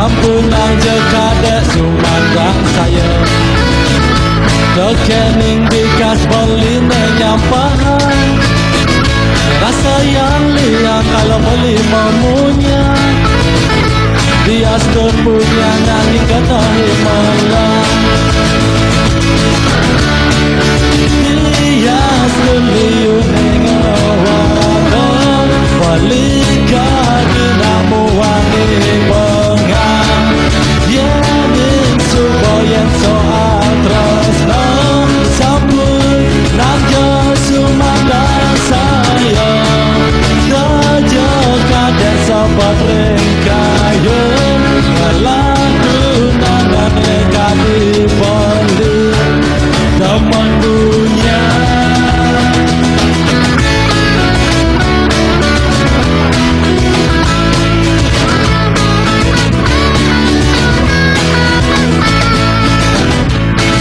Sampunang jekadek sumandang saya Terkening dikas beline nyampahan Rasa yang liang kalau beli memunya Dia punya nani kata himalang Dia seliu nengawadong Walika dinamu wani pengang Yening suboyen soal tresno Sambut naga sumandang saya Terjaga dan sobat ringkayun Ngelaku nana mereka dibeli Teman punya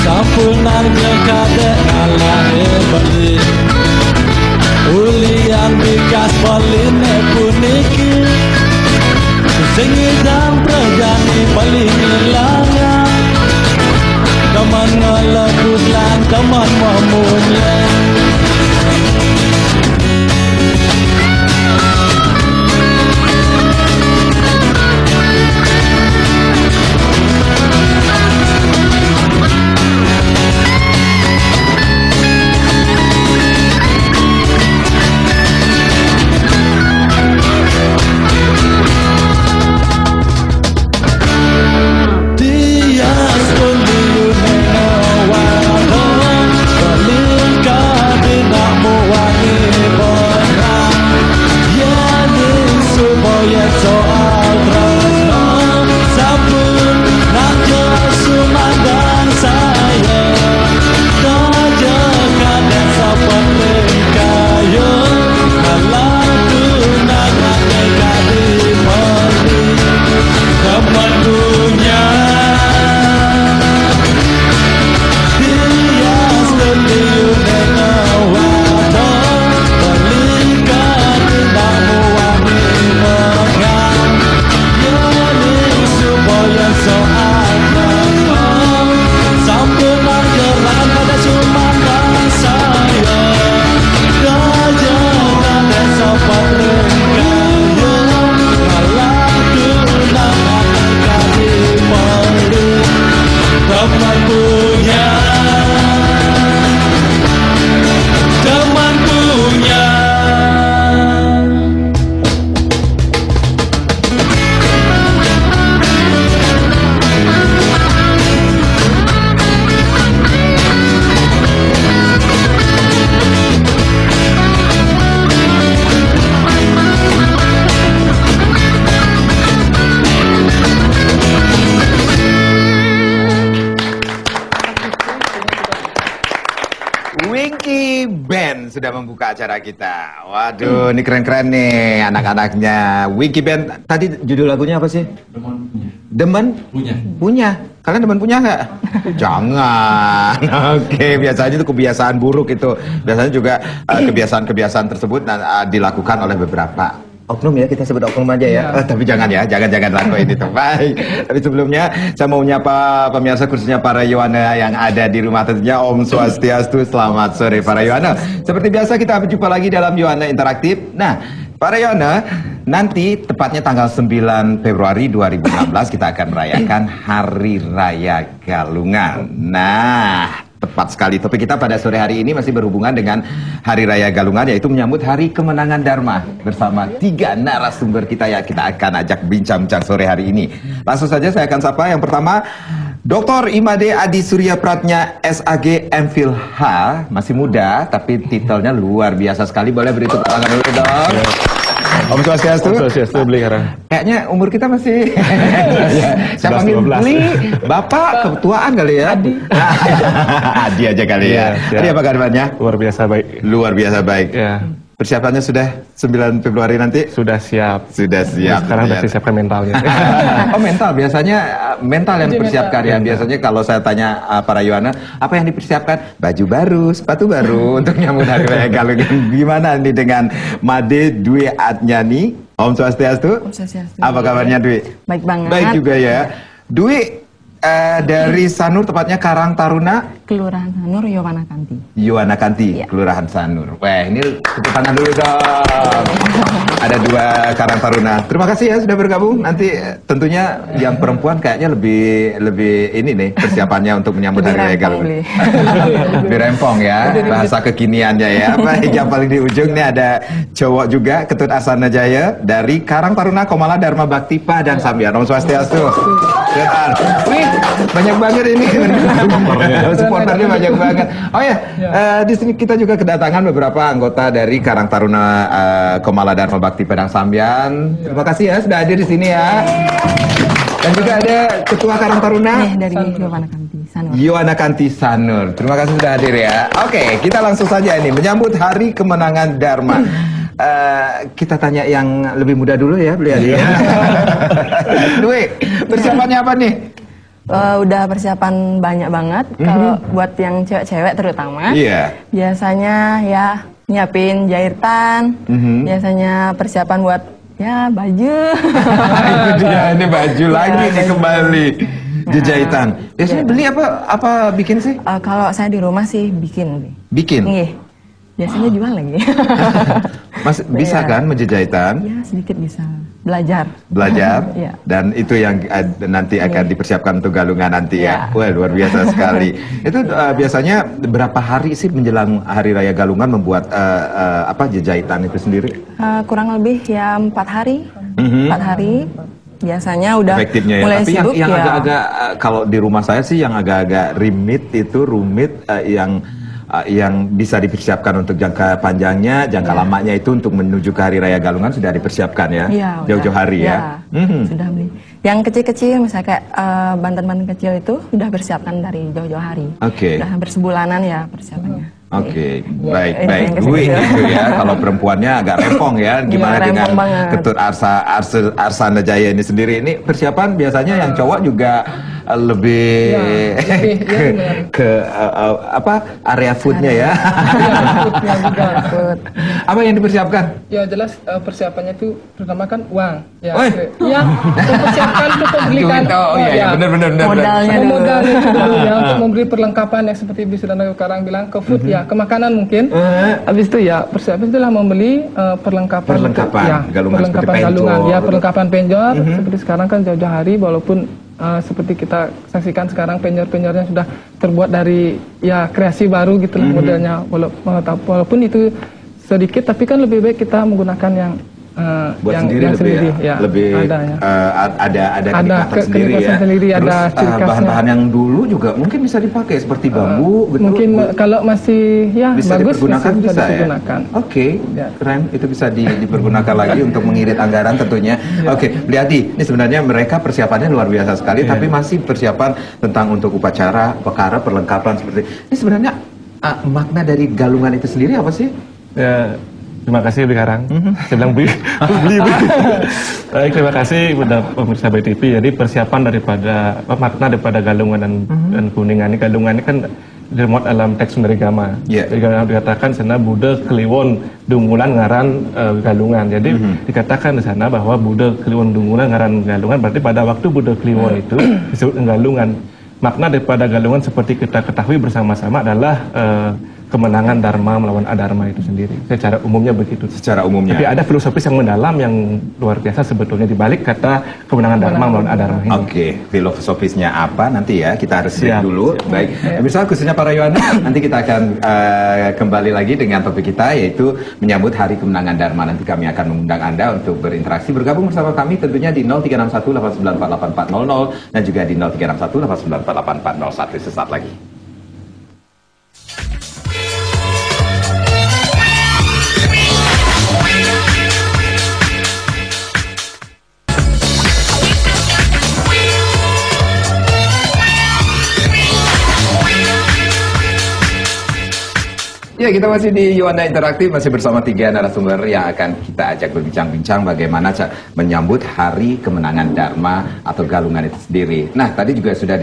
Sampunan jekade ala hebali Ulian bikas baline puniki Sengidang prajani paling ngelangan Teman ngelebut lan teman memunya Sudah membuka acara kita. Waduh, ini keren-keren nih anak-anaknya. Wiki Band. Tadi judul lagunya apa sih? Demen punya. Demen? Punya. Punya. Kalian demen punya nggak? Jangan. Oke, biasanya itu kebiasaan buruk itu. Biasanya juga kebiasaan-kebiasaan tersebut dilakukan oleh beberapa oknum ya, kita sebut oknum aja ya. Tapi jangan ya, jangan lakuin itu. Baik. Tapi sebelumnya saya mau menyapa pemirsa khususnya para Yohana yang ada di rumah tentunya. Om Swastiastu, selamat sore para Yohana. Seperti biasa kita berjumpa lagi dalam Yohana Interaktif. Nah, para Yohana, nanti tepatnya tanggal 9 Februari 2016 kita akan merayakan Hari Raya Galungan. Nah, tepat sekali. Topik kita pada sore hari ini masih berhubungan dengan Hari Raya Galungan, yaitu menyambut Hari Kemenangan Dharma bersama 3 narasumber kita yang kita akan ajak bincang-bincang sore hari ini. Langsung saja saya akan sapa yang pertama, Dr. Imade Adi Surya Pratnya SAG MPhil H, masih muda tapi titelnya luar biasa sekali. Boleh beri tepuk tangan dulu dong. Om Swastiastu. Om Swastiastu, beli sekarang. Kayaknya umur kita masih saya panggil beli Bapak ketuaan kali ya. Adi aja kali ya. Adi apa kabarnya? Luar biasa baik. Luar biasa baik. Ya. Persiapannya sudah 9 Februari nanti? Sudah siap. Sudah siap. Sekarang harus siapkan mentalnya. Oh, mental. Biasanya mental yang dipersiapkan ya. Biasanya kalau saya tanya para Yohana, apa yang dipersiapkan? Baju baru, sepatu baru untuk nyambut Hari Raya Galungan. Gimana nih dengan Made Dwi Adnyani, Om Swastiastu. Om Swastiastu. Apa kabarnya Dwi? Baik banget. Baik juga ya. Dwi dari Sanur, tepatnya Karang Taruna, Kelurahan Sanur, Yowanakanti. Yowanakanti, Iya. Kelurahan Sanur. Wah, ini tepuk tangan dulu dong. Ada 2 Karang Taruna. Terima kasih ya sudah bergabung. Nanti tentunya yang perempuan kayaknya lebih ini nih persiapannya untuk menyambut Lebih Hari Raya rempong, Galungan. Bli. Lebih rempong ya, bahasa kekiniannya ya. Baik, yang paling di ujung nih ada cowok juga, Ketut Asana Jaya dari Karang Taruna Komala Dharma Bakti Padang Sambian. Om Swastiastu. Sehat. Wih, banyak banget ini. Supporternya banyak banget. Oh ya, di sini kita juga kedatangan beberapa anggota dari Karang Taruna Komala Dharma Bakti Padang Sambian. Terima kasih ya sudah hadir di sini ya. Dan juga ada Ketua Karang Taruna Dari Yowanakanti, Sanur. Yowanakanti Sanur. Terima kasih sudah hadir ya. Oke, kita langsung saja ini menyambut Hari Kemenangan Dharma. Kita tanya yang lebih muda dulu ya, beliau ya. Dwi, persiapannya apa nih? Udah persiapan banyak banget. Kalau buat yang cewek-cewek terutama, Iya. biasanya ya nyiapin jahitan. Biasanya persiapan buat ya baju. Itu dia, ini baju lagi nih kembali. Jahitan. Biasanya beli apa bikin sih? Kalau saya di rumah sih bikin. Bikin. Nggih. Biasanya jual lagi. Mas bisa kan menjahitan? Ya sedikit bisa. Belajar. Iya. Dan itu yang nanti akan dipersiapkan untuk galungan nanti ya. Iya. Wah, luar biasa sekali. Itu biasanya berapa hari sih menjelang Hari Raya Galungan membuat jahitan itu sendiri? Kurang lebih ya 4 hari. 4 hari. Biasanya udah Efektifnya ya. mulai Tapi sibuk yang ya. agak-agak kalau di rumah saya sih yang agak-agak rumit yang bisa dipersiapkan untuk jangka panjangnya, jangka lamanya itu untuk menuju ke Hari Raya Galungan sudah dipersiapkan ya, Iya, jauh-jauh udah. hari ya. Sudah beli. Yang kecil-kecil misalnya kayak banten-banten kecil itu udah persiapkan dari jauh-jauh hari. Oke. Udah hampir sebulanan ya persiapannya. Oke, Itu baik. yang Dwi kecil-kecil. gitu ya. Kalau perempuannya agak rempong ya. Gimana Iya, dengan rempong banget. Ketut Arsana Jaya ini sendiri? Ini persiapan biasanya yang cowok juga lebih ke area foodnya ya. Foodnya juga. Apa yang dipersiapkan? Ya jelas persiapannya itu terutama kan uang. Ya, Oi. ya mempersiapkan untuk membelikan. Oh iya, benar. Modalnya dulu. Modalnya dulu ya untuk memberi perlengkapan yang seperti bisa sekarang bilang ke food ya, ke makanan mungkin. Habis itu ya persiapan itulah membeli perlengkapan. Perlengkapan, ya, galungan perlengkapan seperti galungan. penjor. Ya perlengkapan penjor. Seperti sekarang kan jauh-jauh hari walaupun seperti kita saksikan sekarang penjor-penjornya sudah terbuat dari ya kreasi baru gitu lah modelnya walaupun itu sedikit tapi kan lebih baik kita menggunakan yang Buat yang sendiri lebih ya, lebih adanya. ada kenikmatan sendiri kenikmatan ya. sendiri, Terus ada ciri khasnya. bahan-bahan yang dulu juga mungkin bisa dipakai seperti bambu gitu. Mungkin kalau masih ya bisa bagus dipergunakan bisa bisa ya. digunakan. Oke, Ya. keren. Itu bisa dipergunakan lagi untuk mengirit anggaran tentunya. Oke, Liadi, ini sebenarnya mereka persiapannya luar biasa sekali, tapi masih persiapan tentang untuk upacara, perkara, perlengkapan seperti ini. Sebenarnya makna dari galungan itu sendiri apa sih? Ya, terima kasih Bli Karang. Saya bilang beli. Baik, terima kasih kepada pemirsa BTV. Jadi persiapan daripada makna daripada galungan dan kuningan ini. Galungan ini kan dimuat dalam teks Sundarigama. Yeah. Jadi dikatakan sana Buddha Kliwon Dungulan ngaran galungan. Jadi dikatakan di sana bahwa Buddha Kliwon Dungulan ngaran galungan berarti pada waktu Buddha Kliwon itu disebut galungan. Makna daripada galungan seperti kita ketahui bersama-sama adalah kemenangan Dharma melawan Adharma itu sendiri. Secara umumnya begitu. Secara umumnya. Tapi ada filosofis yang mendalam yang luar biasa sebetulnya di balik kata kemenangan Dharma melawan Adharma ini. Oke, filosofisnya apa nanti ya kita harus break Siap. dulu. Baik, pemirsa khususnya para Yohana, nanti kita akan kembali lagi dengan topik kita yaitu menyambut Hari Kemenangan Dharma. Nanti kami akan mengundang Anda untuk berinteraksi bergabung bersama kami tentunya di 0361894800 dan juga di 0361894801 sesaat lagi. Ya, kita masih di Yuanda Interaktif, masih bersama 3 narasumber yang akan kita ajak berbincang-bincang bagaimana menyambut Hari Kemenangan Dharma atau galungan itu sendiri. Nah, tadi juga sudah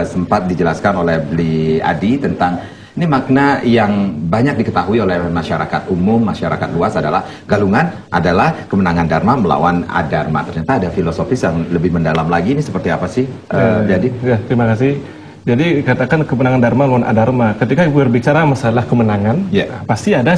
sempat dijelaskan oleh Bli Adi tentang Ini makna yang banyak diketahui oleh masyarakat umum, masyarakat luas adalah galungan adalah kemenangan Dharma melawan adharma. Ternyata ada filosofis yang lebih mendalam lagi. Ini seperti apa sih? Jadi terima kasih. Jadi katakan kemenangan Dharma melawan adharma. Ketika berbicara masalah kemenangan, pasti ada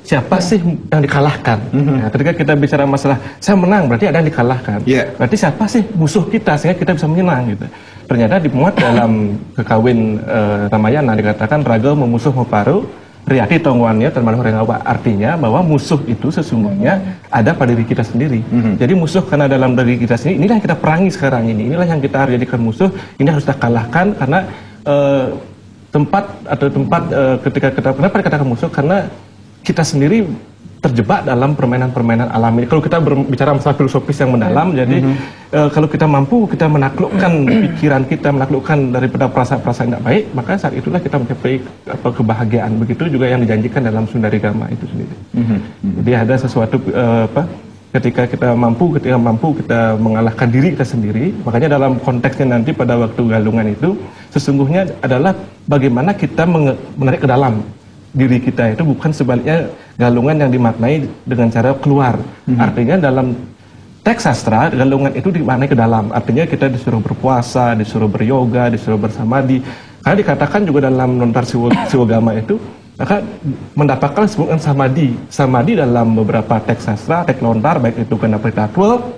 siapa sih yang dikalahkan. Nah, ketika kita bicara masalah saya menang, berarti ada yang dikalahkan. Berarti siapa sih musuh kita sehingga kita bisa menang gitu. Ternyata dimuat dalam kekawin Ramayana dikatakan raga memusuh meparu, Riyati tongwannya termasuk Rengawa. Artinya bahwa musuh itu sesungguhnya ada pada diri kita sendiri. Jadi musuh karena dalam diri kita sendiri, inilah yang kita perangi sekarang ini. Inilah yang kita harus jadikan musuh. Ini harus kita kalahkan karena tempat ketika kita kenapa dikatakan musuh, karena kita sendiri terjebak dalam permainan-permainan alami. Kalau kita berbicara masalah filosofis yang mendalam, jadi kalau kita mampu kita menaklukkan pikiran kita, menaklukkan daripada perasaan-perasaan tidak baik, maka saat itulah kita mencapai kebahagiaan. Begitu juga yang dijanjikan dalam Sundarigama itu sendiri. Jadi ada sesuatu ketika mampu kita mengalahkan diri kita sendiri. Makanya dalam konteksnya nanti pada waktu galungan itu sesungguhnya adalah bagaimana kita menarik ke dalam diri kita, itu bukan sebaliknya galungan yang dimaknai dengan cara keluar. Artinya dalam teks sastra galungan itu dimaknai ke dalam. Artinya kita disuruh berpuasa, disuruh beryoga, disuruh bersamadhi. Karena dikatakan juga dalam Lontar Siwagama itu maka mendapatkan sebutan samadhi. Samadhi dalam beberapa teks sastra, teks lontar baik itu kena Prithatwa,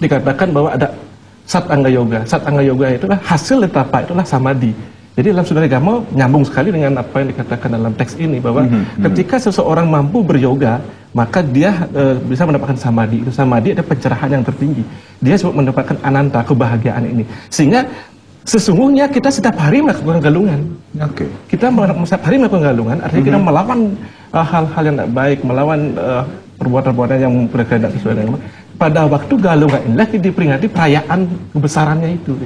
dikatakan bahwa ada Sat Angga Yoga. Sat Angga Yoga itulah hasil dari tapa, itulah samadhi. Jadi dalam Sundarigama nyambung sekali dengan apa yang dikatakan dalam teks ini, bahwa ketika seseorang mampu beryoga, maka dia bisa mendapatkan samadhi. Itu samadhi ada pencerahan yang tertinggi. Dia sebut mendapatkan ananta, kebahagiaan ini. Sehingga sesungguhnya kita setiap hari melakukan galungan. Kita setiap hari melakukan galungan, artinya kita melawan hal-hal yang tidak baik, melawan perbuatan-perbuatan yang mereka tidak sesuai dengan. Pada waktu galungan inilah diperingati perayaan kebesarannya itu.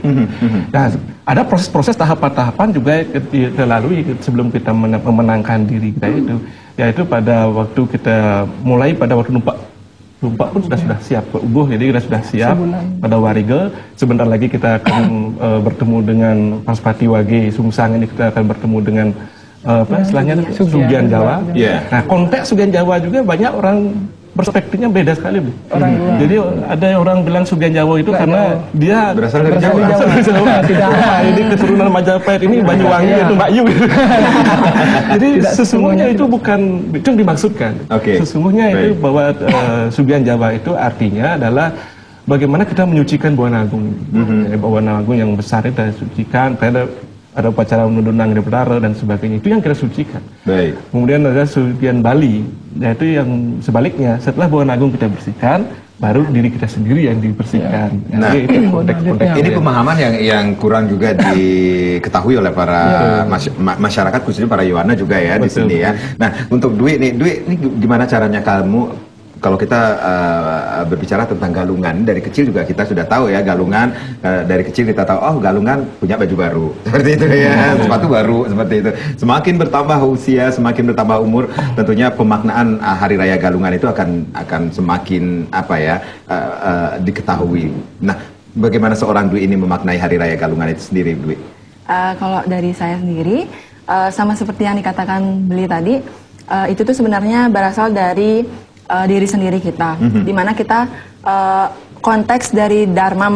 Nah, ada proses-proses tahapan-tahapan juga kita lalui sebelum kita memenangkan diri kita itu. Yaitu pada waktu kita mulai pada waktu numpak pun sudah siap ke Ubuh, jadi kita sudah siap pada Wariga. Sebentar lagi kita akan bertemu dengan Paspati Wage Sungsang, ini kita akan bertemu dengan istilahnya Sugian Jawa. Nah, konteks Sugian Jawa juga banyak orang perspektifnya beda sekali. Jadi ada orang bilang Sugian Jawa itu karena dia berasal dari Jawa. Ini keturunan Majapahit, ini Banyuwangi itu Mbak Yu. Jadi sesungguhnya itu bukan itu yang dimaksudkan. Sesungguhnya itu bahwa Sugian Jawa itu artinya adalah bagaimana kita menyucikan Buana Agung. Buana Agung yang besar itu kita sucikan. Ada upacara menundunang di Betara dan sebagainya, itu yang kita sucikan. Kemudian ada Sugian Bali, yaitu yang sebaliknya, setelah Buana Agung kita bersihkan, baru diri kita sendiri yang dibersihkan. Nah, itu konteks ini pemahaman yang kurang juga diketahui oleh para masyarakat, khususnya para Yohana juga ya di sini ya. Nah, untuk Dwi ini gimana caranya kamu? Kalau kita berbicara tentang galungan, dari kecil juga kita sudah tahu ya, galungan dari kecil kita tahu, oh galungan punya baju baru, seperti itu ya, sepatu baru, seperti itu. Semakin bertambah usia, semakin bertambah umur, tentunya pemaknaan Hari Raya Galungan itu akan semakin diketahui. Nah, bagaimana seorang Dwi ini memaknai Hari Raya Galungan itu sendiri, Dwi? Kalau dari saya sendiri, sama seperti yang dikatakan Beli tadi, itu tuh sebenarnya berasal dari diri sendiri kita, dimana kita konteks dari dharma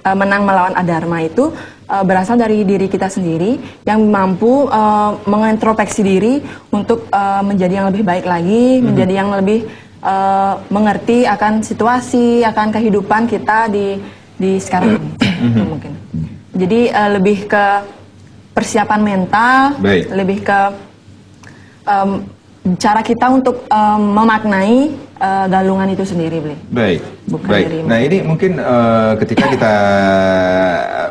menang melawan adharma itu berasal dari diri kita sendiri yang mampu mengintrospeksi diri untuk menjadi yang lebih baik lagi, menjadi yang lebih mengerti akan situasi, akan kehidupan kita di sekarang ini. Mungkin. Jadi lebih ke persiapan mental, lebih ke cara kita untuk memaknai galungan itu sendiri, Beli. Baik. Nah, ini mungkin ketika kita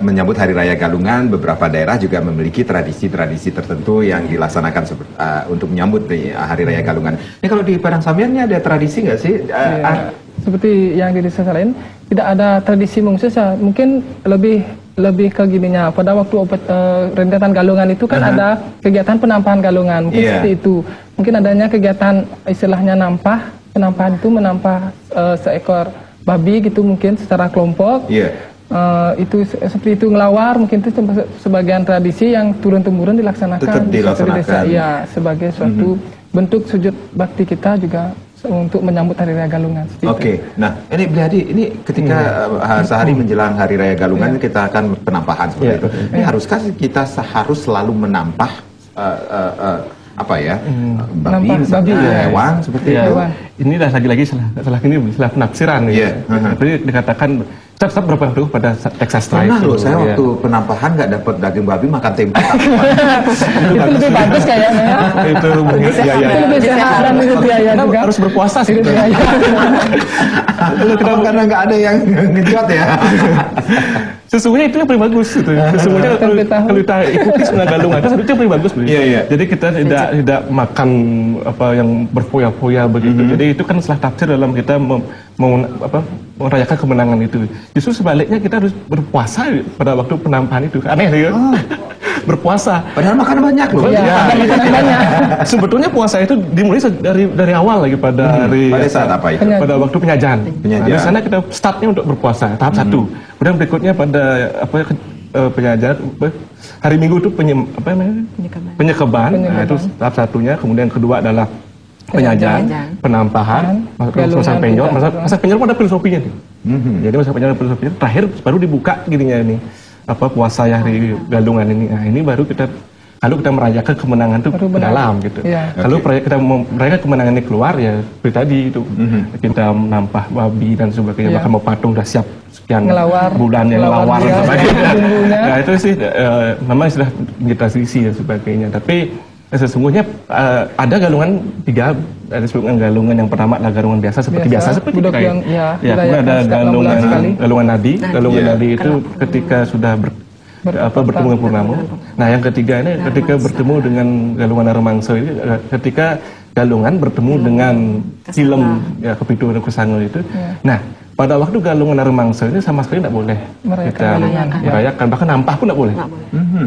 menyambut Hari Raya Galungan, beberapa daerah juga memiliki tradisi-tradisi tertentu yang dilaksanakan untuk menyambut Hari Raya Galungan. Ini kalau di Padang Sambian ada tradisi nggak sih? Seperti yang di desa lain, tidak ada tradisi khusus, mungkin lebih ke gininya. Pada waktu rentetan galungan itu kan ada kegiatan penampahan galungan, mungkin seperti itu. Mungkin adanya kegiatan istilahnya penampahan itu menampah seekor babi gitu mungkin secara kelompok. itu seperti itu ngelawar mungkin itu sebagian tradisi yang turun-temurun dilaksanakan Tetap di suatu dilaksanakan. desa. Ya, sebagai suatu bentuk sujud bakti kita juga untuk menyambut Hari Raya Galungan. Oke, nah ini Beliadi, ini ketika sehari menjelang Hari Raya Galungan kita akan penampahan seperti itu. Ini haruskah kita harus selalu menampah apa ya, babi, Nampah misalnya, babi, hewan seperti Ya, itu? Hewan. ini lagi-lagi salah penafsiran Iya. Jadi dikatakan kita tetap berpegang pada teks sastra Pernah itu. loh, saya Ya. waktu penampahan nggak dapat daging babi, makan tempe. Itu lebih bagus kayaknya ya. Itu Iya, iya. Itu lebih sehat dan lebih biaya Kita juga. harus berpuasa sih. Lebih biaya. Karena nggak ada yang ngejot ya. Sesungguhnya itu yang paling bagus gitu. Sesungguhnya kalau kita ikuti sunnah galungan itu yang paling bagus. Iya, iya. Jadi kita tidak makan apa yang berfoya-foya begitu. Jadi itu kan salah tafsir dalam kita merayakan kemenangan itu. Justru sebaliknya kita harus berpuasa pada waktu penampahan itu. Aneh ya. Berpuasa. Padahal makan banyak loh. Iya, Ya. ada makanan banyak. Sebetulnya puasa itu dimulai dari awal lagi pada hari Pada saat apa itu? pada waktu penyajian. Penyajian. Di sana kita startnya untuk berpuasa tahap satu. Kemudian berikutnya pada penyajian hari Minggu itu penyekeban. Nah, itu tahap satunya. Kemudian kedua adalah penyajian, penampahan, masa penjor. Masa penjor ada filosofinya nih. Jadi masa penjor ada filosofinya. Terakhir baru dibuka gininya ini puasa hari Galungan ini. Nah, ini baru kita kalau kita merayakan kemenangan itu ke dalam gitu. Iya. Kalau kita merayakan kemenangan ini keluar ya seperti tadi itu kita menampah babi dan sebagainya, Iya. bahkan mau patung udah siap sekian Ngelawar. bulan yang Ngelawar ngelawar dan dia, sebagainya. bumbunya. Nah itu sih memang sudah menjadi tradisi dan sebagainya. Tapi sesungguhnya ada galungan tiga. Ada sebelumnya galungan yang pertama adalah galungan biasa seperti biasa seperti budak kita yang ya, kemudian ada dirayakan setiap 6 bulan sekali. galungan nadi. Galungan Iya. nadi itu ketika sudah bertemu dengan purnama. Nah, yang ketiga ini ketika bertemu dengan galungan Narmangsa ini ketika galungan bertemu dengan film ya Kepitu dan Kusango itu. Nah, pada waktu galungan Narmangsa ini sama sekali tidak boleh kita merayakan, bahkan nampah pun tidak boleh.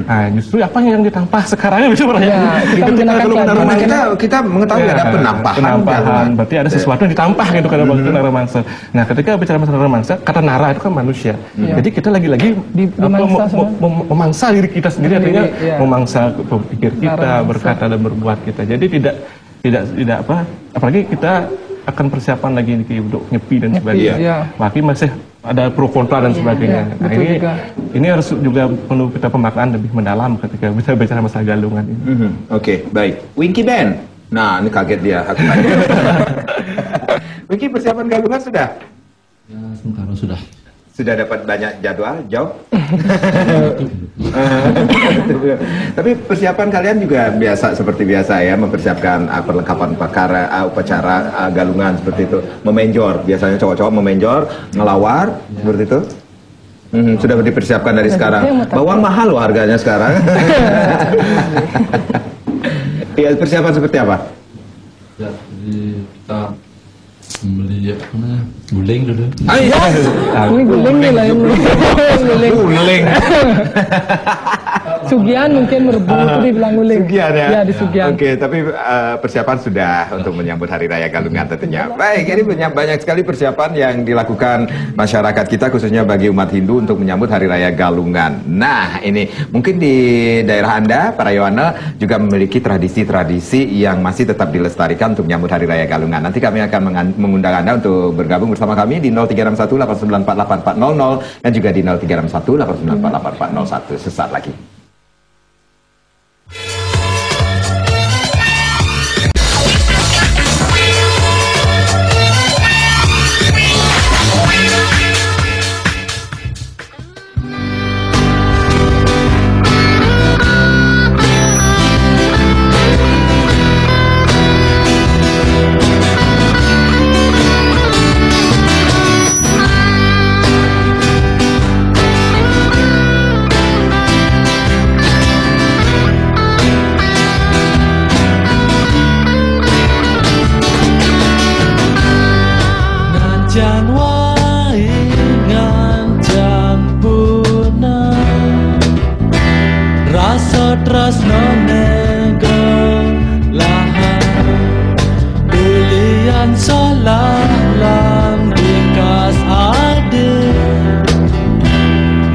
Nah, justru apa yang ditampah sekarang ini bisa merayakan. Ya, kita Ketika menggunakan galungan galungan. Narmangsa Kita mengetahui ada penampahan. penampahan, berarti ada sesuatu yang ditampah gitu pada waktu Naramangsa. Nah, ketika bicara masalah Naramangsa, kata Nara itu kan manusia. Jadi kita lagi-lagi dimangsa semua. memangsa diri kita sendiri, artinya Iya. memangsa berpikir kita, Naramangsa. berkata dan berbuat kita. Jadi tidak apa, apalagi kita akan persiapan lagi untuk nyepi dan sebagainya. iya. Lagi masih ada pro kontra dan sebagainya. Iya, Nah, betul ini juga. ini harus juga perlu kita pemaknaan lebih mendalam ketika bisa bicara masalah galungan ini. Oke, baik. Winky Band. Nah, ini kaget dia. Aku kaget. Winky, persiapan galungan sudah? Ya, sementara sudah. Sudah dapat banyak jadwal? Jauh? Tapi persiapan kalian juga biasa seperti biasa ya, mempersiapkan perlengkapan upacara galungan seperti itu. Memenjor, biasanya cowok-cowok memenjor, ngelawar, seperti itu. Sudah dipersiapkan dari sekarang. Bawang mahal loh harganya sekarang. Iya, persiapan seperti apa? Ya, jadi kita membeli guling dulu. Ini guling nih lah ini. Guling. Guling. Sugian mungkin merebut itu dibilang guling. Sugian ya? Ya, di Sugian. Oke, tapi persiapan sudah untuk menyambut Hari Raya Galungan tentunya. Baik, ini banyak sekali persiapan yang dilakukan masyarakat kita khususnya bagi umat Hindu untuk menyambut Hari Raya Galungan. Nah, ini mungkin di daerah Anda, para Yohana, juga memiliki tradisi-tradisi yang masih tetap dilestarikan untuk menyambut Hari Raya Galungan. Nanti kami akan mengundang Anda untuk bergabung bersama kami di 0361 894 8400 dan juga di 0361 894 8401 sesaat lagi.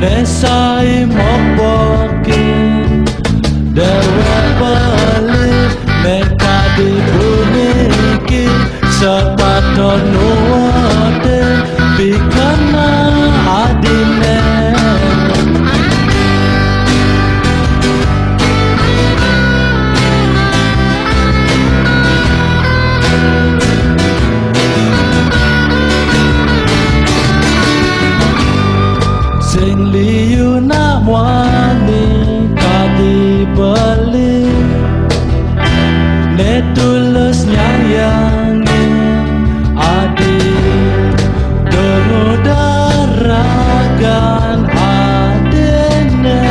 Nesai mopokin Dewa balik Neka dibuniki Sepatu nuwate Bikana adine Sing liu nak wani kadi beli Ne tulus nyanyangi adi Denudaragan adine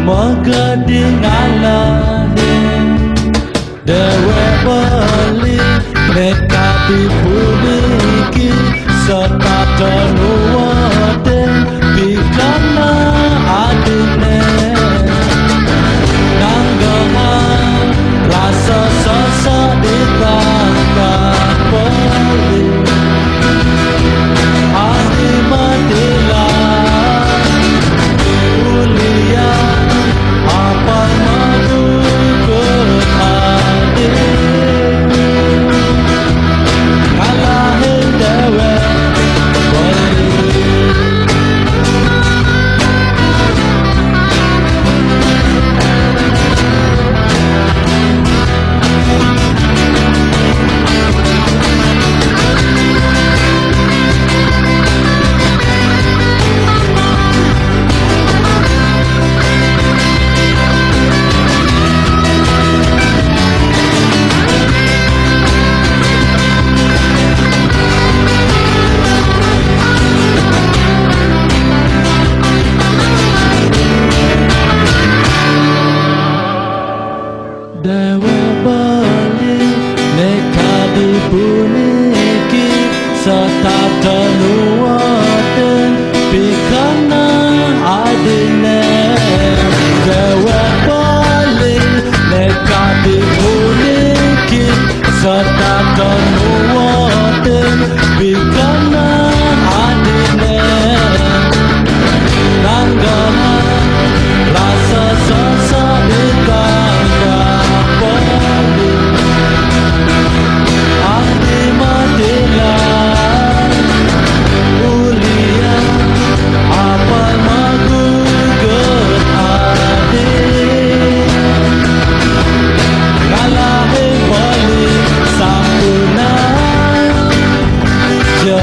Megading alani Dewa beli Ne kadi puniki Sepatu nuwate Bikana adine Nanggahan Rasa sasa ditangkap beli Adi matilah Ulia Apa madu keadil Ngalahin dewek Dewa balik Neka dibuniki Sepatu nuwate Bikana adine Dewa balik Neka dibuniki Sepatu nuwate Bikana adine Nanggahan Rasa sasa ditangkap beli Adi matilah Ulia Apa magu adil Ngalahin balik Sampuna Je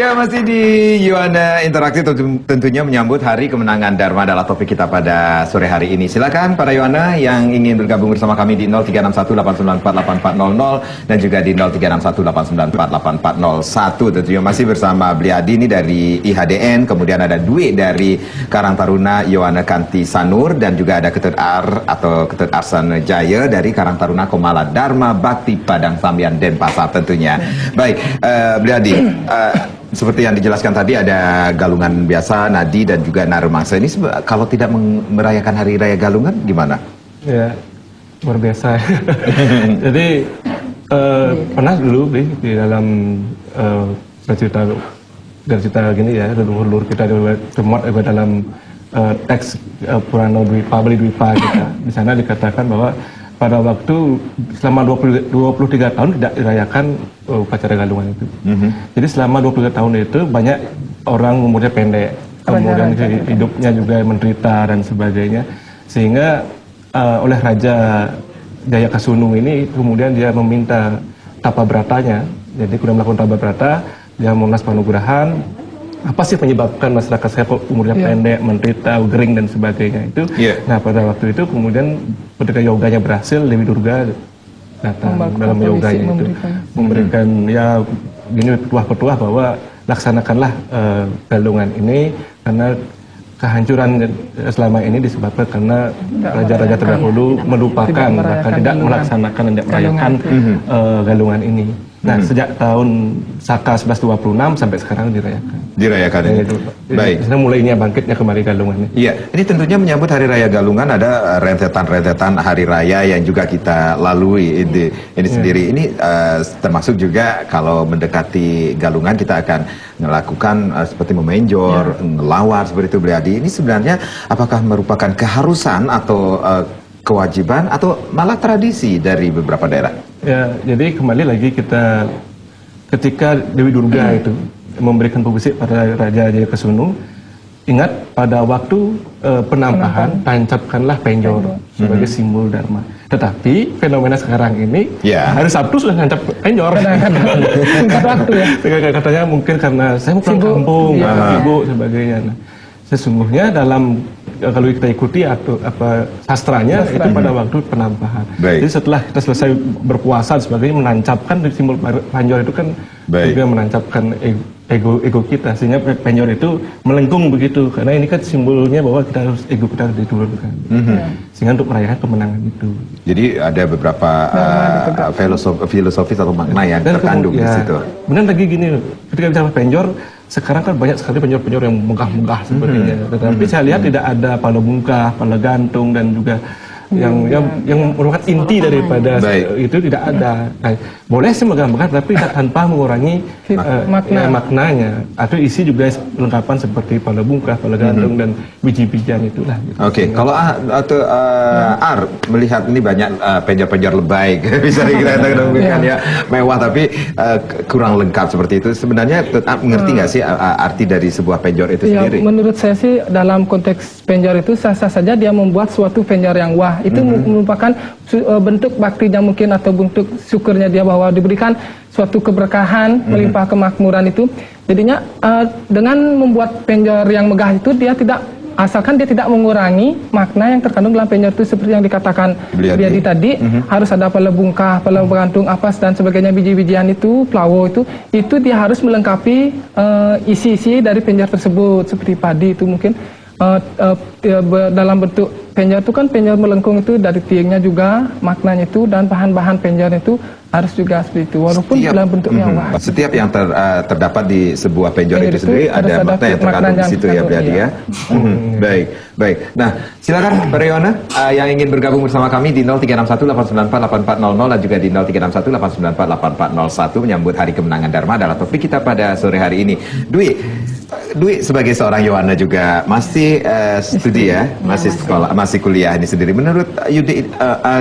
Ya, masih di Yuana Interaktif tentunya menyambut Hari Kemenangan Dharma adalah topik kita pada sore hari ini. Silakan para Yuana yang ingin bergabung bersama kami di 0361894400 dan juga di 0361894401. Tentunya masih bersama Bliadi ini dari IHDN, kemudian ada Dwi dari Karang Taruna Yohana Kanti Sanur, dan juga ada Ketut Ar atau Ketut Arsan Jaya dari Karang Taruna Komala Dharma Bakti Padang Sambian Denpasar tentunya. Baik, Bliadi, seperti yang dijelaskan tadi ada Galungan biasa, Nadi dan juga Narumangsa. Ini kalau tidak merayakan Hari Raya Galungan gimana? Ya, luar biasa. Jadi pernah dulu di dalam cerita gini ya, leluhur kita termuat dalam teks Purana Pabali Dwipa kita. Di sana dikatakan bahwa pada waktu selama 23 tahun tidak dirayakan upacara galungan itu. Jadi selama 23 tahun itu banyak orang umurnya pendek, kemudian hidupnya juga menderita dan sebagainya, sehingga oleh Raja Jayakasunu ini kemudian dia meminta tapa beratanya. Jadi kemudian melakukan tapa berata, dia melunas panugrahan. Apa sih menyebabkan masyarakat saya kok umurnya pendek, menderita, gering dan sebagainya itu. Nah, pada waktu itu kemudian ketika yoganya berhasil, Dewi Durga datang dalam yoganya itu memberikan ya gini petuah-petuah bahwa laksanakanlah galungan ini karena kehancuran selama ini disebabkan karena raja-raja terdahulu melupakan bahkan tidak melaksanakan dan tidak merayakan galungan ini. Nah, sejak tahun Saka 1126 sampai sekarang dirayakan. Dirayakan. Baik. Sekarang mulainya bangkitnya kembali galungannya. Iya, ini tentunya menyambut Hari Raya Galungan ada rentetan-rentetan hari raya yang juga kita lalui ini sendiri. Ini termasuk juga kalau mendekati Galungan kita akan melakukan seperti memenjor, ngelawar seperti itu Bliadi. Ini sebenarnya apakah merupakan keharusan atau kewajiban atau malah tradisi dari beberapa daerah? Ya, jadi kembali lagi kita ketika Dewi Durga itu memberikan pembisik pada Raja Jayakasunu, ingat pada waktu penampahan tancapkanlah penjor sebagai simbol Dharma. Tetapi fenomena sekarang ini hari Sabtu sudah nancap penjor. Katanya mungkin karena saya mau pulang kampung, sibuk sebagainya. Nah, sesungguhnya dalam kalau kita ikuti atau sastranya itu pada waktu penampahan. Jadi setelah kita selesai berpuasa dan sebagainya menancapkan simbol penjor itu kan juga menancapkan ego kita, sehingga penjor itu melengkung begitu karena ini kan simbolnya bahwa kita harus ego kita diturunkan. Sehingga untuk merayakan kemenangan itu. Jadi ada beberapa filosofis atau makna yang terkandung di situ. Kemudian lagi gini, ketika bicara penjor, sekarang kan banyak sekali penjor-penjor yang megah-megah sepertinya. Tetapi saya lihat tidak ada pala bungkah, pala gantung dan juga yang merupakan inti daripada itu tidak ada. Nah, boleh sih megah-megah tapi tanpa mengurangi maknanya atau isi juga lengkapan seperti pala bungkah, pala gantung dan biji-bijian itulah. Gitu. Oke, kalau Ar melihat ini banyak penjor-penjor lebay bisa dikatakan ya mewah tapi kurang lengkap seperti itu. Sebenarnya mengerti nggak sih arti dari sebuah penjor itu sendiri? Menurut saya sih dalam konteks penjor itu sah-sah saja dia membuat suatu penjor yang wah. Itu merupakan bentuk baktinya mungkin atau bentuk syukurnya dia bahwa diberikan suatu keberkahan, melimpah kemakmuran itu. Jadinya dengan membuat penjor yang megah itu dia tidak, asalkan dia tidak mengurangi makna yang terkandung dalam penjor itu seperti yang dikatakan Bliadi tadi, harus ada pala bungkah, pala gantung, apas dan sebagainya, biji-bijian itu, pelawo itu dia harus melengkapi isi-isi dari penjor tersebut seperti padi itu mungkin. Dalam bentuk penjor itu kan penjor melengkung itu dari tiangnya juga maknanya itu dan bahan-bahan penjor itu harus juga seperti itu walaupun dalam bentuknya wah. Setiap yang terdapat di sebuah penjor itu sendiri ada makna yang terkandung di situ ya Bliadi ya. Baik. Nah, silakan Pak Riona yang ingin bergabung bersama kami di 036189484400 dan juga di 036189484401 menyambut Hari Kemenangan Dharma adalah topik kita pada sore hari ini. Dwi sebagai seorang Yohana juga masih studi ya, masih sekolah, masih kuliah ini sendiri. Menurut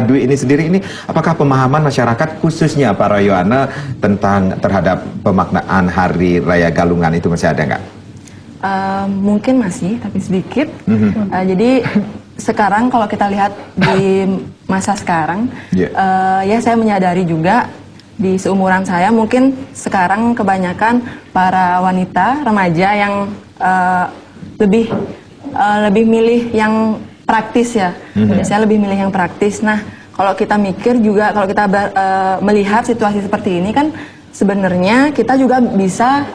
Dwi ini sendiri ini apakah pemahaman masyarakat khususnya para Yohana terhadap pemaknaan Hari Raya Galungan itu masih ada nggak? Mungkin masih, tapi sedikit. Jadi sekarang kalau kita lihat di masa sekarang, ya saya menyadari juga di seumuran saya mungkin sekarang kebanyakan para wanita remaja yang lebih milih yang praktis ya. Biasanya lebih milih yang praktis. Nah, kalau kita mikir juga, kalau kita melihat situasi seperti ini kan sebenarnya kita juga bisa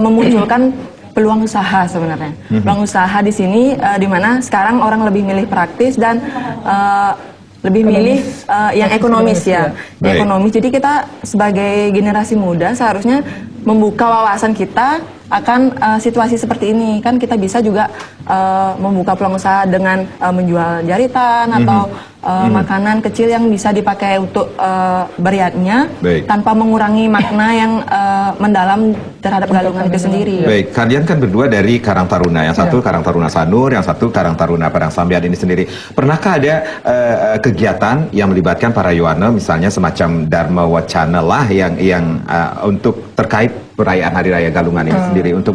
memunculkan peluang usaha sebenarnya. Peluang usaha di sini di mana sekarang orang lebih milih praktis dan lebih milih yang ekonomis ya. Yang ekonomis. Jadi kita sebagai generasi muda seharusnya membuka wawasan kita akan situasi seperti ini. Kan kita bisa juga membuka peluang usaha dengan menjual jaritan atau makanan kecil yang bisa dipakai untuk beriatnya tanpa mengurangi makna yang mendalam terhadap galungan itu sendiri. Baik, kalian kan berdua dari Karang Taruna, yang satu Karang Taruna Sanur, yang satu Karang Taruna Padang Sambian ini sendiri. Pernahkah ada kegiatan yang melibatkan para Yowana, misalnya semacam Dharma Wacana lah yang untuk terkait perayaan Hari Raya Galungan ini sendiri, untuk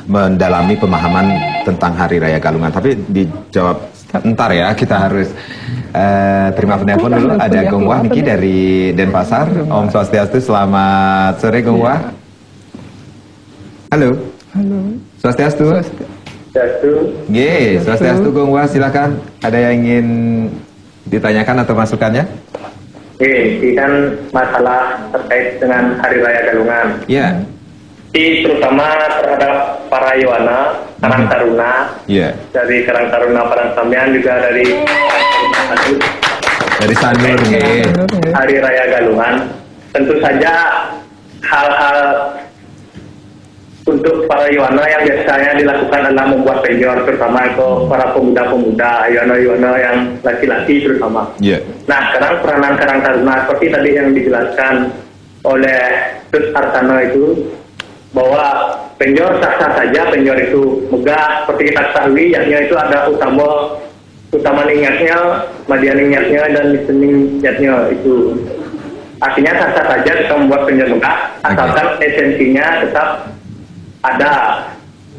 mendalami pemahaman tentang Hari Raya Galungan? Tapi dijawab ntar ya, kita harus terima penelpon dulu. Ada Gong Wah Niki dari Denpasar. Om Swastiastu, selamat sore Gong Wah. Halo. Halo. Swastiastu. Swastiastu. Swastiastu Gong Wah, silakan. Ada yang ingin ditanyakan atau masukannya? Ini kan masalah terkait dengan Hari Raya Galungan. Iya. Terutama terhadap para Yowana, Karang Taruna, dari Karang Taruna Padang Sambian, juga dari Sanur. Hari Raya Galungan, tentu saja hal-hal untuk para Yowana yang biasanya dilakukan adalah membuat penjor, terutama itu para pemuda-pemuda, Yowana yang laki-laki terutama. Nah, sekarang peranan Karang Taruna seperti tadi yang dijelaskan oleh Tus Arsana itu, bahwa penjor sah-sah saja, penjor itu megah, seperti kita ketahui, yaknya itu ada utama niatnya, madian niatnya, dan listening niatnya itu. Artinya sah-sah saja kita membuat penjor megah, asalkan esensinya tetap ada,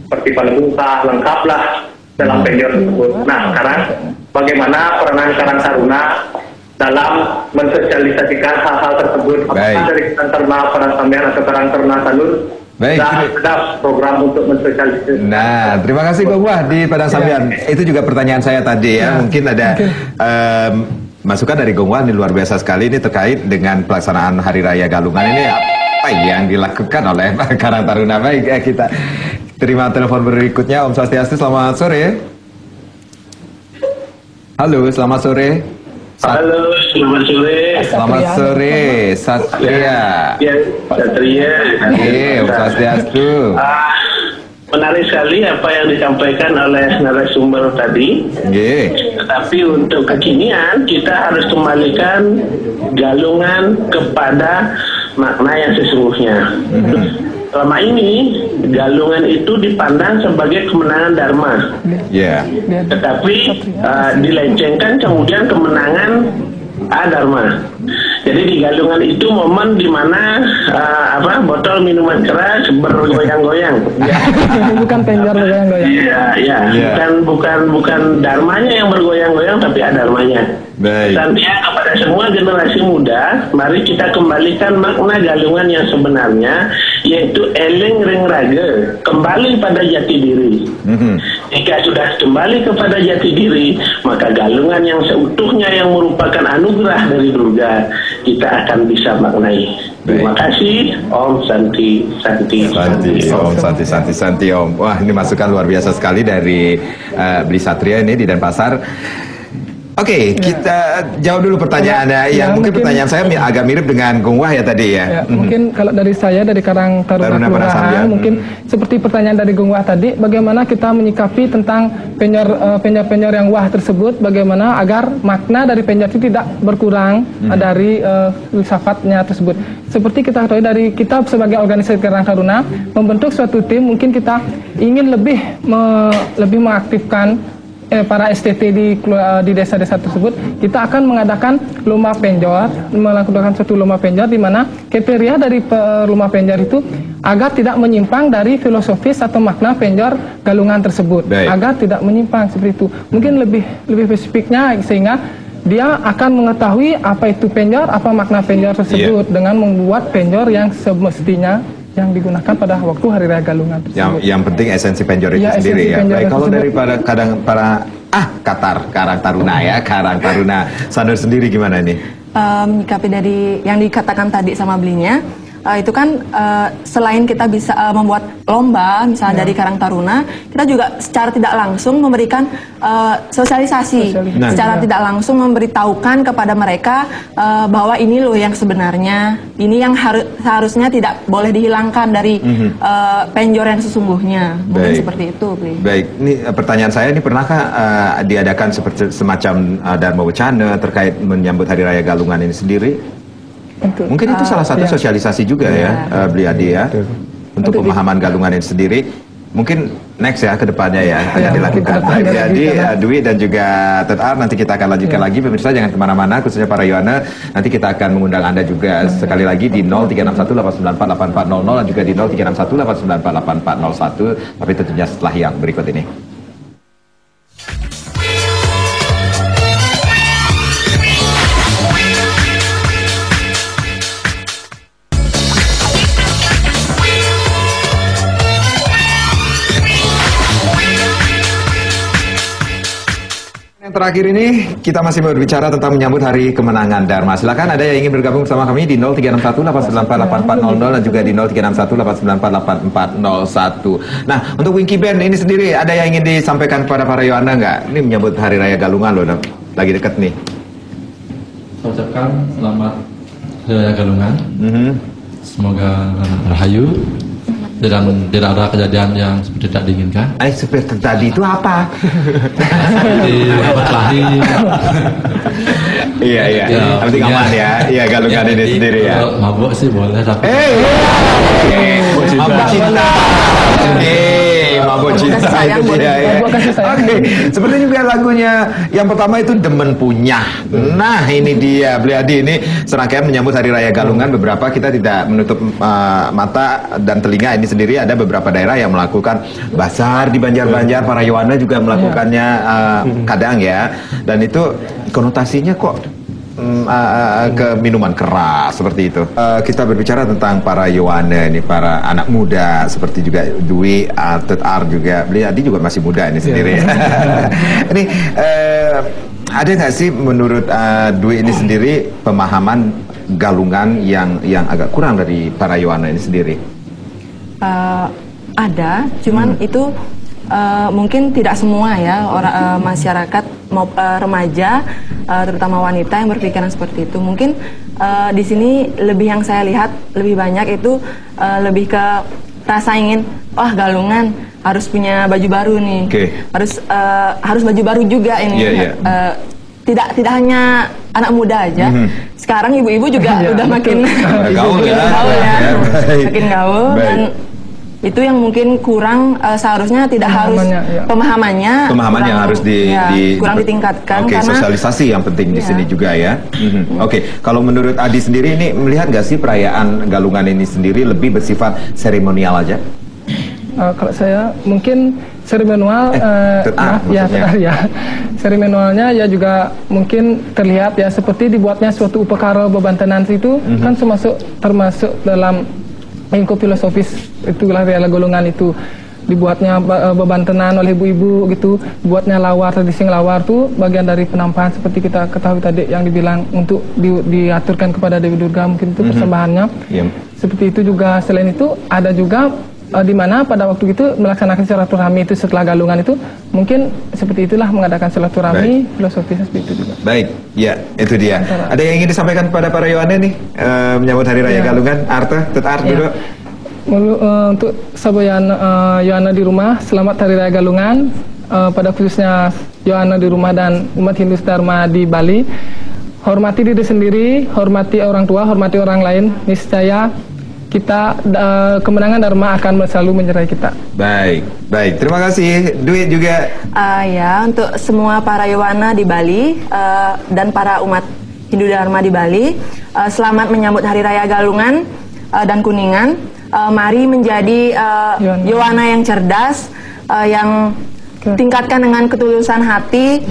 seperti panengkah, lengkaplah dalam penjor tersebut. Nah, sekarang bagaimana peranan Karang Taruna dalam mensosialisasikan hal-hal tersebut? Apakah dari Karang Taruna Padang Sambian atau Karang Taruna Sanur ada program untuk mensosialisasikan? Nah, terima kasih Gong Wah di Padang Sambian. Itu juga pertanyaan saya tadi ya. Mungkin ada masukan dari Gong Wah, ini luar biasa sekali ini terkait dengan pelaksanaan Hari Raya Galungan ini, apa yang dilakukan oleh Karang Taruna. Baik, kita terima telepon berikutnya. Om Swastiastu, selamat sore. Halo, selamat sore. Halo, selamat sore. Selamat sore, Satria. Ya, Satria. Om Swastiastu. Menarik sekali apa yang disampaikan oleh narasumber tadi. Tetapi untuk kekinian kita harus kembalikan galungan kepada makna yang sesungguhnya. Selama ini galungan itu dipandang sebagai kemenangan Dharma. Tetapi dilencengkan kemudian kemenangan Adharma. Jadi di galungan itu momen di mana botol minuman keras bergoyang-goyang. Bukan penjor bergoyang-goyang. Bukan dharmanya yang bergoyang-goyang, tapi adharmanya. Dan kepada semua generasi muda, mari kita kembalikan makna galungan yang sebenarnya, yaitu eling ring raga, kembali pada jati diri. Jika sudah kembali kepada jati diri, maka galungan yang seutuhnya yang merupakan anugerah dari Durga, kita akan bisa maknai. Terima kasih. Om Santi Santi Om Santi Om. Wah, ini masukan luar biasa sekali dari Bli Satria ini di Denpasar. Oke, kita jawab dulu pertanyaannya. Mungkin pertanyaan saya agak mirip dengan Gong Wah ya tadi ya. Mungkin kalau dari saya, dari Karang Taruna Kelurahan, mungkin seperti pertanyaan dari Gong Wah tadi, bagaimana kita menyikapi tentang penyor yang wah tersebut, bagaimana agar makna dari penyor itu tidak berkurang dari filsafatnya tersebut. Seperti kita ketahui dari kita sebagai organisasi Karang Taruna membentuk suatu tim, mungkin kita ingin lebih mengaktifkan para STT di desa-desa tersebut. Kita akan mengadakan lomba penjor, melakukan suatu lomba penjor di mana kriteria dari lomba penjor itu agar tidak menyimpang dari filosofis atau makna penjor galungan tersebut. Agar tidak menyimpang seperti itu. Mungkin lebih spesifiknya sehingga dia akan mengetahui apa itu penjor, apa makna penjor tersebut dengan membuat penjor yang semestinya yang digunakan pada waktu Hari Raya Galungan tersebut. Yang penting esensi penjor itu sendiri ya. Baik, kalau daripada Karang Taruna Sanur sendiri gimana nih? Menyikapi dari yang dikatakan tadi sama belinya, itu kan selain kita bisa membuat lomba misalnya dari Karang Taruna, kita juga secara tidak langsung memberikan sosialisasi. Secara tidak langsung memberitahukan kepada mereka bahwa ini loh yang sebenarnya, ini yang seharusnya tidak boleh dihilangkan dari penjor yang sesungguhnya. Mungkin seperti itu, Bli. Baik, ini pertanyaan saya, ini pernahkah diadakan seperti semacam Dharma Wacana terkait menyambut Hari Raya Galungan ini sendiri? Mungkin itu salah satu sosialisasi juga ya, Bli Adi ya, untuk pemahaman galungan ini sendiri. Mungkin next ya ke depannya ya akan dilakukan. Baik, Bli Adi, Dwi dan juga Tetar, nanti kita akan lanjutkan lagi. Pemirsa jangan kemana-mana, khususnya para Yohana. Nanti kita akan mengundang Anda juga sekali lagi di 0361894400 dan juga di 0361894401. Tapi tentunya setelah yang berikut ini. Terakhir ini kita masih berbicara tentang menyambut Hari Kemenangan Dharma. Silakan ada yang ingin bergabung bersama kami di 0361894400 dan juga di 0361894401. Nah, untuk Winky Band ini sendiri ada yang ingin disampaikan kepada para Yohana nggak? Ini menyambut Hari Raya Galungan loh, lagi dekat nih. Saya ucapkan selamat Hari Raya Galungan. Semoga rahayu dan tidak ada kejadian yang seperti tidak diinginkan. Seperti tadi itu apa? Seperti berkelahi. Iya. Penting aman ya. Iya, Galungan ini sendiri ya. Mabuk sih boleh tapi. Mabuk cinta. Mabuk cinta itu dia. Oke. Seperti juga lagunya yang pertama itu Demen Punya. Nah, ini dia Bli Adi, ini serangkaian menyambut Hari Raya Galungan. Beberapa kita tidak menutup mata dan telinga, ini sendiri ada beberapa daerah yang melakukan basar di Banjar-Banjar, para Yohana juga melakukannya kadang ya, dan itu konotasinya kok ke minuman keras seperti itu. Kita berbicara tentang para Yohana ini, para anak muda seperti juga Dwi, Tetar juga, Bli Adi juga masih muda ini sendiri. Ini ada nggak sih menurut Dwi ini sendiri pemahaman galungan yang agak kurang dari para Yohana ini sendiri? Ada, cuman itu mungkin tidak semua ya orang masyarakat mau remaja, terutama wanita yang berpikiran seperti itu. Mungkin di sini lebih yang saya lihat lebih banyak itu lebih ke rasa ingin, wah galungan harus punya baju baru nih, harus baju baru juga ini. Tidak hanya anak muda aja, sekarang ibu-ibu juga udah makin gaul ya, makin gaul, dan itu yang mungkin kurang, seharusnya tidak harus pemahamannya yang harus kurang ditingkatkan. Karena sosialisasi yang penting di sini juga ya. Kalau menurut Adi sendiri ini melihat nggak sih perayaan galungan ini sendiri lebih bersifat seremonial aja? Kalau saya mungkin seremonial, seremonialnya ya juga mungkin terlihat ya seperti dibuatnya suatu upakara bebantenan itu kan termasuk dalam lingkup filosofis, itulah Raya Galungan itu dibuatnya bebantenan oleh ibu-ibu gitu, buatnya lawar, tradisi lawar tuh bagian dari penampahan seperti kita ketahui tadi yang dibilang untuk diaturkan kepada Dewi Durga, mungkin itu persembahannya. Seperti itu juga. Selain itu ada juga di mana pada waktu itu melaksanakan silaturahmi itu setelah galungan itu mungkin seperti itulah mengadakan silaturahmi filosofisnya seperti itu juga. Baik, ya itu dia. Ada yang ingin disampaikan kepada para Yohana nih menyambut Hari Raya Galungan? Tetar dulu. Untuk sahabat Yohana di rumah, selamat Hari Raya Galungan. Pada khususnya Yohana di rumah dan umat Hindu Dharma di Bali, hormati diri sendiri, hormati orang tua, hormati orang lain. Niscaya kita kemenangan Dharma akan selalu menyertai kita. Baik. Terima kasih. Dwi juga. Ya, untuk semua para Yohana di Bali dan para umat Hindu Dharma di Bali, selamat menyambut Hari Raya Galungan dan Kuningan. Mari menjadi Yohana yang cerdas, yang tingkatkan dengan ketulusan hati,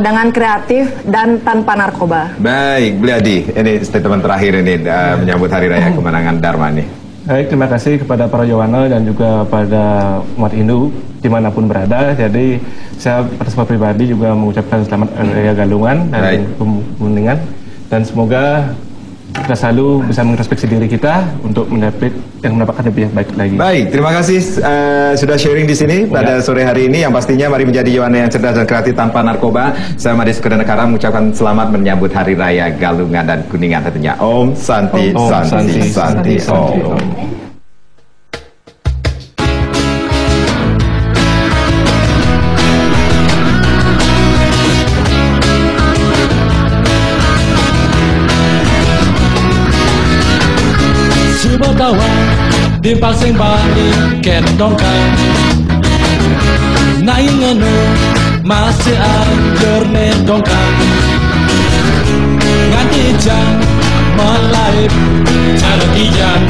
dengan kreatif dan tanpa narkoba. Baik, Beli Adi, ini statement terakhir ini menyambut Hari Raya Kemenangan Dharma nih. Baik, terima kasih kepada para Yowana dan juga pada umat Hindu dimanapun berada. Jadi saya atas nama pribadi juga mengucapkan selamat Hari Raya Galungan dan Kemenangan, dan semoga kita selalu bisa mengintrospeksi diri kita untuk mendapatkan lebih baik lagi. Baik, terima kasih sudah sharing di sini pada sore hari ini. Yang pastinya mari menjadi Yowana yang cerdas dan kreatif tanpa narkoba. Saya Mades Kudanekara mengucapkan selamat menyambut Hari Raya Galungan dan Kuningan tentunya. Om Santi Santi Santi Om. Kawan di pasing balik ketongkan naik ngenu masih anjur netongkan nganti jam melaip cara tijan